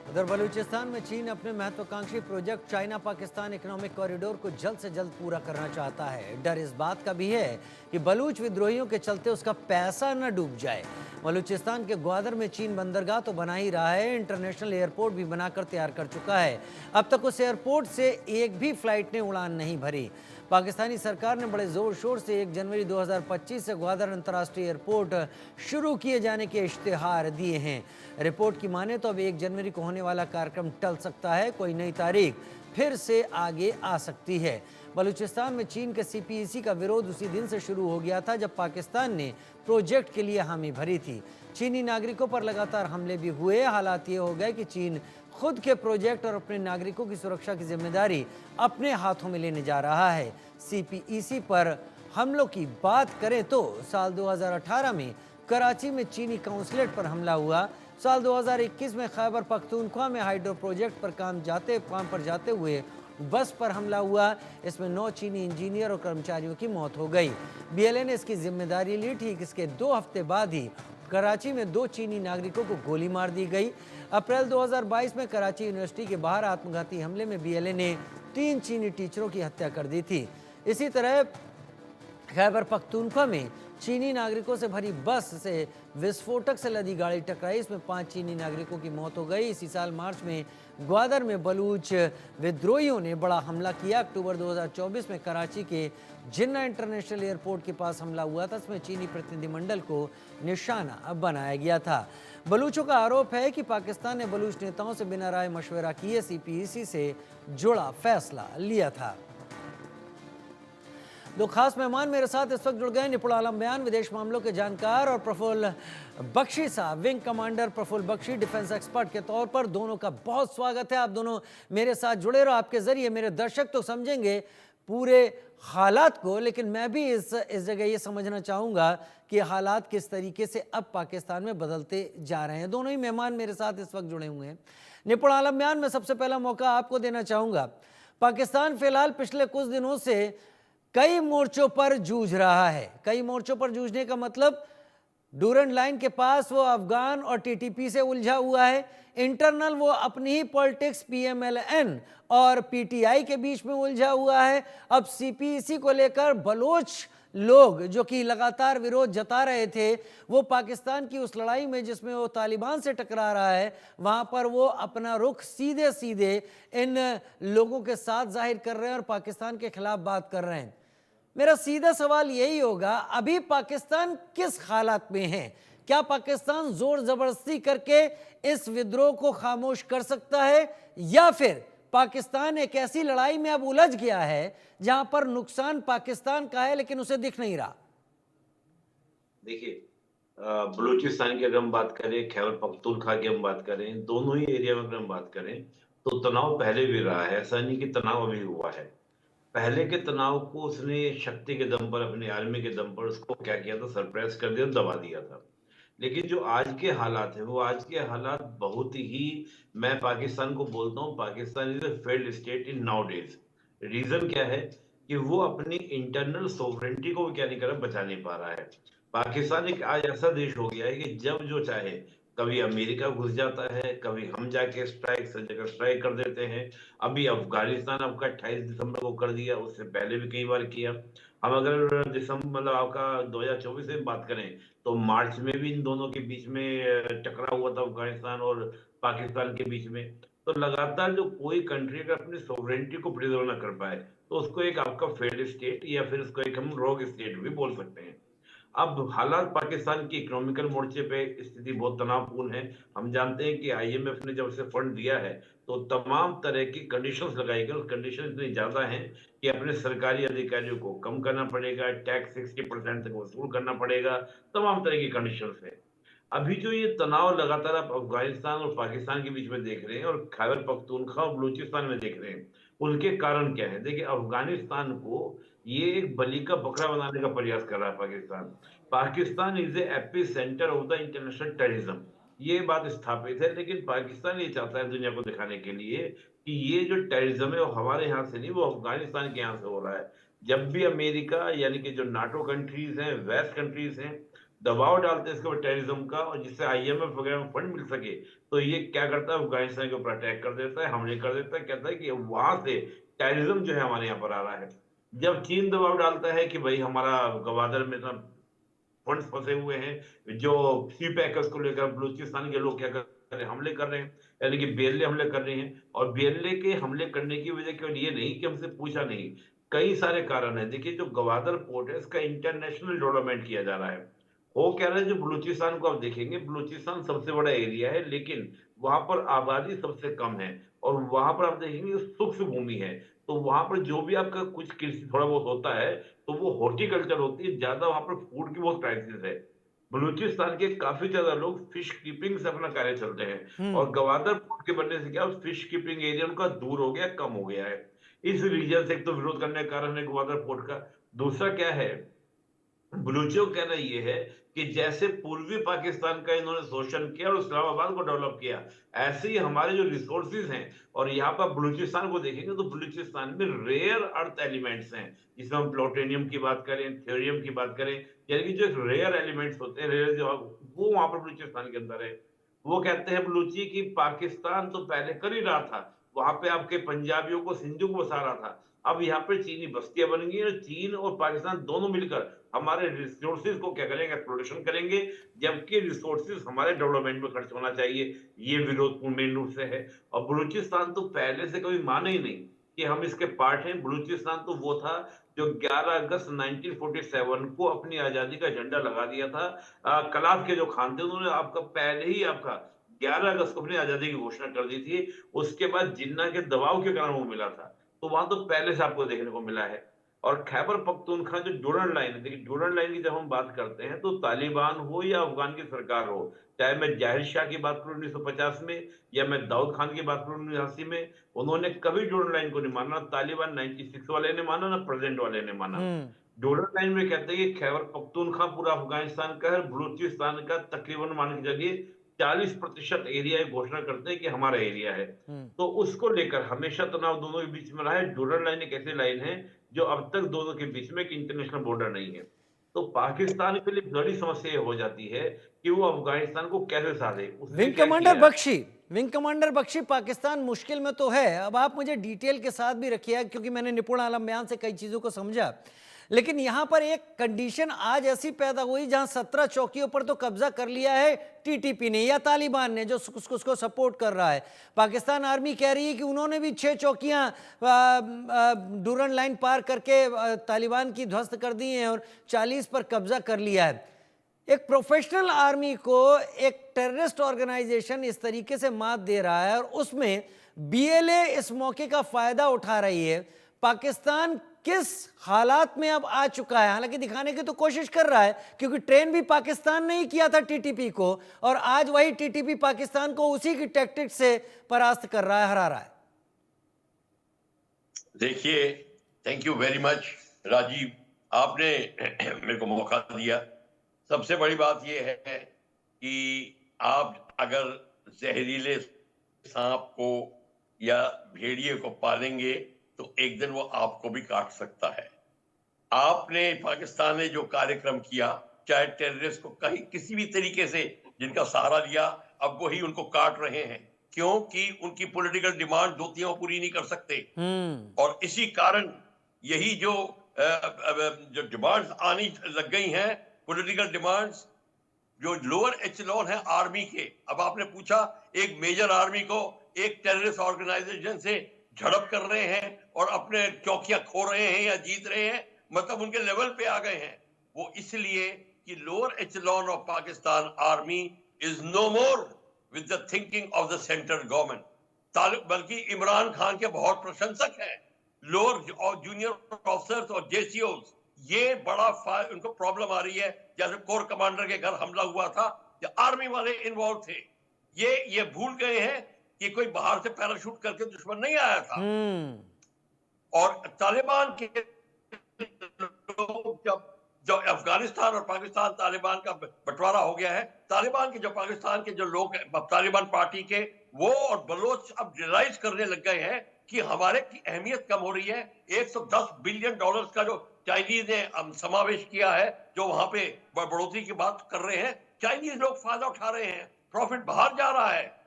उधर बलूचिस्तान में चीन अपने महत्वाकांक्षी project China Pakistan economic corridor को जल्द से जल्द पूरा करना चाहता है। डर इस बात का भी है कि बलूच विद्रोहियों के चलते उसका पैसा न डूब जाए। बलूचिस्तान के ग्वादर में चीन बंदरगाह तो बना ही रहा है, इंटरनेशनल एयरपोर्ट भी बनाकर तैयार कर चुका है। अब तक उस एयरपोर्ट से एक भी फ्लाइट ने उड़ान नहीं भरी। पाकिस्तानी सरकार ने बड़े जोर शोर से 1 जनवरी 2025 से ग्वादर अंतर्राष्ट्रीय एयरपोर्ट शुरू किए जाने के इश्तेहार दिए हैं। रिपोर्ट की माने तो अब 1 जनवरी को होने वाला कार्यक्रम टल सकता है, कोई नई तारीख फिर से आगे आ सकती है। बलूचिस्तान में चीन के सीपीईसी का विरोध उसी दिन से शुरू हो गया था जब पाकिस्तान ने प्रोजेक्ट के लिए हामी भरी थी। चीनी नागरिकों पर लगातार हमले भी हुए। हालात ये हो गए कि चीन खुद के प्रोजेक्ट और अपने नागरिकों की सुरक्षा की जिम्मेदारी अपने हाथों में लेने जा रहा है। सीपीईसी पर हमलों की बात करें तो साल 2018 में कराची में चीनी काउंसलेट पर हमला हुआ। साल 2021 में खैबर पख्तूनख्वा में हाइड्रो प्रोजेक्ट पर काम पर जाते हुए बस पर हमला हुआ। इसमें 9 चीनी इंजीनियर और कर्मचारियों की मौत हो गई। बीएलए ने इसकी जिम्मेदारी ली। ठीक इसके 2 हफ्ते बाद ही कराची में 2 चीनी नागरिकों को गोली मार दी गई। अप्रैल 2022 में कराची यूनिवर्सिटी के बाहर आत्मघाती हमले में बीएलए ने 3 चीनी टीचरों की हत्या कर दी थी। इसी तरह खैबर पख्तूनख्वा में चीनी नागरिकों से भरी बस से विस्फोटक से लदी गाड़ी टकराई। इसमें 5 चीनी नागरिकों की मौत हो गई। इसी साल मार्च में ग्वादर में बलूच विद्रोहियों ने बड़ा हमला किया। अक्टूबर 2024 में कराची के जिन्ना इंटरनेशनल एयरपोर्ट के पास हमला हुआ था। इसमें चीनी प्रतिनिधिमंडल को निशाना बनाया गया था। बलूचों का आरोप है कि पाकिस्तान ने बलूच नेताओं से बिना राय मशवरा किए सीपीईसी से जुड़ा फैसला लिया था। 2 खास मेहमान मेरे साथ इस वक्त जुड़ गए। निपुण आलम बयान विदेश मामलों के जानकार और प्रफुल्ल बख्शी साहब, wing commander Praful Bakshi, defence expert के तौर पर। दोनों का बहुत स्वागत है। आप दोनों मेरे साथ जुड़े रहो। आपके जरिए मेरे दर्शक तो समझेंगे पूरे हालात को, लेकिन मैं भी इस जगह ये समझना चाहूँगा कि हालात किस तरीके से अब पाकिस्तान में बदलते जा रहे हैं। दोनों ही मेहमान मेरे साथ इस वक्त जुड़े हुए हैं। निपुण आलम बयान में सबसे पहला मौका आपको देना चाहूँगा। पाकिस्तान फिलहाल पिछले कुछ दिनों से कई मोर्चों पर जूझ रहा है। कई मोर्चों पर जूझने का मतलब डूरंड लाइन के पास वो अफगान और टीटीपी से उलझा हुआ है। इंटरनल वो अपनी ही पॉलिटिक्स पीएमएलएन और पीटीआई के बीच में उलझा हुआ है। अब सीपीईसी को लेकर बलोच लोग जो कि लगातार विरोध जता रहे थे, वो पाकिस्तान की उस लड़ाई में जिसमें वो तालिबान से टकरा रहा है, वहां पर वो अपना रुख सीधे सीधे इन लोगों के साथ जाहिर कर रहे हैं और पाकिस्तान के खिलाफ बात कर रहे हैं। मेरा सीधा सवाल यही होगा, अभी पाकिस्तान किस हालात में है? क्या पाकिस्तान जोर जबरदस्ती करके इस विद्रोह को खामोश कर सकता है, या फिर पाकिस्तान एक ऐसी लड़ाई में अब उलझ गया है जहां पर नुकसान पाकिस्तान का है लेकिन उसे दिख नहीं रहा? देखिए, बलूचिस्तान की अगर हम बात करें, खैबर पख्तूनख्वा की हम बात करें, दोनों ही एरिया में अगर हम बात करें, तो तनाव पहले भी रहा है। ऐसा नहीं कि तनाव अभी हुआ है। पहले के तनाव को उसने शक्ति के दम पर, अपनी आर्मी के दम पर उसको क्या किया था, सरप्रेस कर दिया, दबा दिया था। लेकिन जो आज के हालात हैं, वो आज के हालात बहुत ही, मैं पाकिस्तान को बोलता हूँ, Pakistan is a failed state in nowadays. Reason क्या है कि वो अपनी इंटरनल सोवरेनिटी को क्या नहीं कर रहा, बचा नहीं पा रहा है। पाकिस्तान एक आज ऐसा देश हो गया है कि जब जो चाहे, कभी अमेरिका घुस जाता है, कभी हम जाके स्ट्राइक कर देते हैं। अभी अफगानिस्तान आपका 28 दिसंबर को कर दिया, उससे पहले भी कई बार किया। हम अगर दिसंबर मतलब आपका 2024 में बात करें, तो मार्च में भी इन दोनों के बीच में टकराव हुआ था, अफगानिस्तान और पाकिस्तान के बीच में। तो लगातार जो कोई कंट्री अगर अपनी सोवरेनिटी को प्रिजर्व ना कर पाए, तो उसको एक आपका फेल्ड स्टेट या फिर उसको एक हम रोग स्टेट भी बोल सकते हैं। अब हालात पाकिस्तान की इकोनॉमिकल मोर्चे पे स्थिति बहुत तनावपूर्ण है। हम जानते हैं कि आईएमएफ ने जब उसे फंड दिया है, तो तमाम तरह की कंडीशंस लगाई गई, और कंडीशन इतनी ज्यादा हैं कि अपने सरकारी अधिकारियों को कम करना पड़ेगा, टैक्स 60% तक वसूल करना पड़ेगा, तमाम तरह की कंडीशंस है। अभी जो ये तनाव लगातार आप अफगानिस्तान और पाकिस्तान के बीच में देख रहे हैं, और खैबर पख्तूनख्वा और बलूचिस्तान में देख रहे हैं, उनके कारण क्या है? देखिए, अफगानिस्तान को ये एक बलि का बकरा बनाने का प्रयास कर रहा है Pakistan. Pakistan is a AP centre of the international terrorism, ये बात स्थापित है। लेकिन पाकिस्तान ये चाहता है दुनिया को दिखाने के लिए कि ये जो टेररिज्म है वो हमारे यहाँ से नहीं, वो अफगानिस्तान के यहाँ से हो रहा है। जब भी अमेरिका यानी कि जो नाटो कंट्रीज हैं, वेस्ट कंट्रीज हैं, दबाव डालते हैं इसके ऊपर टेररिज्म का, और जिससे आईएमएफ वगैरह में फंड मिल सके, तो ये क्या करता है, अफगानिस्तान के ऊपर अटैक कर देता है, हमले कर देता है, कहता है कि वहां से टेररिज्म जो है हमारे यहाँ पर आ रहा है। जब चीन दबाव डालता है कि भाई हमारा गवादर में इतना फंड्स फंसे हुए हैं, जो सी पैक है उसको लेकर बलूचिस्तान के लोग क्या कर रहे हैं, हमले कर रहे हैं, यानी कि बीएलए हमले कर रहे हैं। और बीएलए के हमले करने की वजह केवल ये नहीं कि हमसे पूछा नहीं, कई सारे कारण है। देखिए, जो गवादर पोर्ट है इसका इंटरनेशनल डेवलपमेंट किया जा रहा है। वो कह रहे हैं, जो बलूचिस्तान को आप देखेंगे, बलूचिस्तान सबसे बड़ा एरिया है, लेकिन वहां पर आबादी सबसे कम है, और वहां पर आप देखेंगे शुष्क भूमि है। तो वहां पर जो भी आपका कुछ कृषि थोड़ा बहुत होता है, तो वो हॉर्टिकल्चर होती है ज्यादा, वहां पर फूड की बहुत क्राइसिस है। बलूचिस्तान के काफी ज्यादा लोग फिश कीपिंग से अपना कार्य चलते हैं, हम्म। और गवादर पोर्ट के बनने से क्या फिश कीपिंग एरिया उनका दूर हो गया, कम हो गया है। इस रीजन से एक तो विरोध करने का कारण है ग्वादर पोर्ट का। दूसरा क्या है, बलूचियों का कहना ये है कि जैसे पूर्वी पाकिस्तान का इन्होंने शोषण किया और इस्लामाबाद को डेवलप किया, ऐसे ही हमारे जो रिसोर्सेज हैं, और यहाँ पर बलूचिस्तान को देखेंगे तो बलूचिस्तान में रेयर अर्थ एलिमेंट्स हैं, जिसमें हम प्लूटोनियम की बात करें, थ्योरियम की बात करें, यानी कि जो रेयर एलिमेंट्स होते हैं, रेयर जो, वो वहां पर बलूचिस्तान के अंदर है। वो कहते हैं बलूची कि पाकिस्तान तो पहले कर ही रहा था, वहां पे आपके पंजाबियों को, सिंधु को बसा रहा था, अब यहाँ पे चीनी बस्तियां बन गई, और चीन और पाकिस्तान दोनों मिलकर हमारे रिसोर्सेज को क्या करेंगे, एक्सप्लोरेशन करेंगे, जबकि रिसोर्सेज हमारे डेवलपमेंट में खर्च होना चाहिए। ये विरोध मेन रूप से है। और बलूचिस्तान तो पहले से कभी माने ही नहीं कि हम इसके पार्ट हैं। बलूचिस्तान तो वो था जो 11 अगस्त 1947 को अपनी आजादी का झंडा लगा दिया था। कलाफ के जो खान थे, उन्होंने आपका पहले ही आपका 11 अगस्त को अपनी आजादी की घोषणा कर दी थी। उसके बाद जिन्ना के दबाव के कारण वो मिला था, तो वहां तो पहले से आपको देखने को मिला है। और खैबर पख्तूनख्वा जो डोनर लाइन है, देखिए डोनर लाइन की जब हम बात करते हैं, तो तालिबान हो या अफगान की सरकार हो, चाहे मैं जाहिर शाह की बात करूं 1950 में, या मैं दाऊद खान की बात करूं 1980 में, उन्होंने कभी डोनर लाइन को नहीं माना। तालिबान 96 वाले ने माना, ना प्रेजेंट वाले ने माना। हम्म। डोनर लाइन में कहते हैं कि खैबर पख्तूनख्वा पूरा अफगानिस्तान का है, बलूचिस्तान का तकरीबन मान के चलिए 40% एरिया घोषणा करते हैं कि हमारा एरिया है। हम्म। तो उसको लेकर हमेशा तनाव दोनों के बीच में रहा है। डोनर लाइन एक ऐसी लाइन है जो अब तक दोनों के बीच में एक इंटरनेशनल बॉर्डर नहीं है। तो पाकिस्तान के लिए बड़ी समस्या ये हो जाती है कि वो अफगानिस्तान को कैसे साधे। उसने विंग क्या कमांडर किया। बख्शी, विंग कमांडर बख्शी, पाकिस्तान मुश्किल में तो है। अब आप मुझे डिटेल के साथ भी रखिए, क्योंकि मैंने निपुण आलम बयान से कई चीज़ों को समझा। लेकिन यहाँ पर एक कंडीशन आज ऐसी पैदा हुई जहां 17 चौकियों पर तो कब्जा कर लिया है टीटीपी ने या तालिबान ने, जो उसको सपोर्ट कर रहा है। पाकिस्तान आर्मी कह रही है कि उन्होंने भी 6 चौकियां डूरन लाइन पार करके तालिबान की ध्वस्त कर दी हैं और 40 पर कब्जा कर लिया है। एक प्रोफेशनल आर्मी को एक टेररिस्ट ऑर्गेनाइजेशन इस तरीके से मात दे रहा है, और उसमें बीएलए इस मौके का फायदा उठा रही है। पाकिस्तान किस हालात में अब आ चुका है, हालांकि दिखाने की तो कोशिश कर रहा है, क्योंकि ट्रेन भी पाकिस्तान ने ही किया था टीटीपी को, और आज वही टीटीपी पाकिस्तान को उसी की टैक्टिक से परास्त कर रहा है, हरा रहा है। देखिए, thank you very much Rajiv, आपने मेरे को मौका दिया। सबसे बड़ी बात यह है कि आप अगर जहरीले सांप को या भेड़िए को पालेंगे तो एक दिन वो आपको भी काट सकता है। आपने, पाकिस्तान ने जो कार्यक्रम किया, चाहे टेररिस्ट को कहीं किसी भी तरीके से जिनका सहारा लिया, अब वही उनको काट रहे हैं, क्योंकि उनकी पॉलिटिकल डिमांड धोतियां पूरी नहीं कर सकते। और इसी कारण यही जो डिमांड्स आनी लग गई हैं, पॉलिटिकल डिमांड्स, जो लोअर एचेलॉन है आर्मी के। अब आपने पूछा, एक मेजर आर्मी को एक टेररिस्ट ऑर्गेनाइजेशन से झड़प कर रहे हैं और अपने चौकियां खो रहे हैं या जीत रहे हैं, मतलब उनके लेवल पे आ गए हैं। वो इसलिए कि lower echelon of Pakistan army is no more with the thinking of the central government. बल्कि इमरान खान के बहुत प्रशंसक हैं लोअर और जूनियर ऑफिसर्स और जेसीओस। ये बड़ा उनको प्रॉब्लम आ रही है। जैसे कोर कमांडर के घर हमला हुआ था, जो आर्मी वाले इन्वॉल्व थे, ये भूल गए हैं कि कोई बाहर से पैराशूट करके दुश्मन नहीं आया था। और तालिबान के लोग, जब अफगानिस्तान और पाकिस्तान तालिबान का बंटवारा हो गया है, तालिबान के जो पाकिस्तान के जो लोग तालिबान पार्टी के, वो और बलोच अब रियलाइज करने लग गए हैं कि हमारे की अहमियत कम हो रही है। 110 बिलियन डॉलर्स का जो चाइनीज ने समावेश किया है, जो वहां पे बढ़ोतरी की बात कर रहे हैं, चाइनीज लोग फायदा उठा रहे हैं, प्रॉफिट बाहर जा रहा है।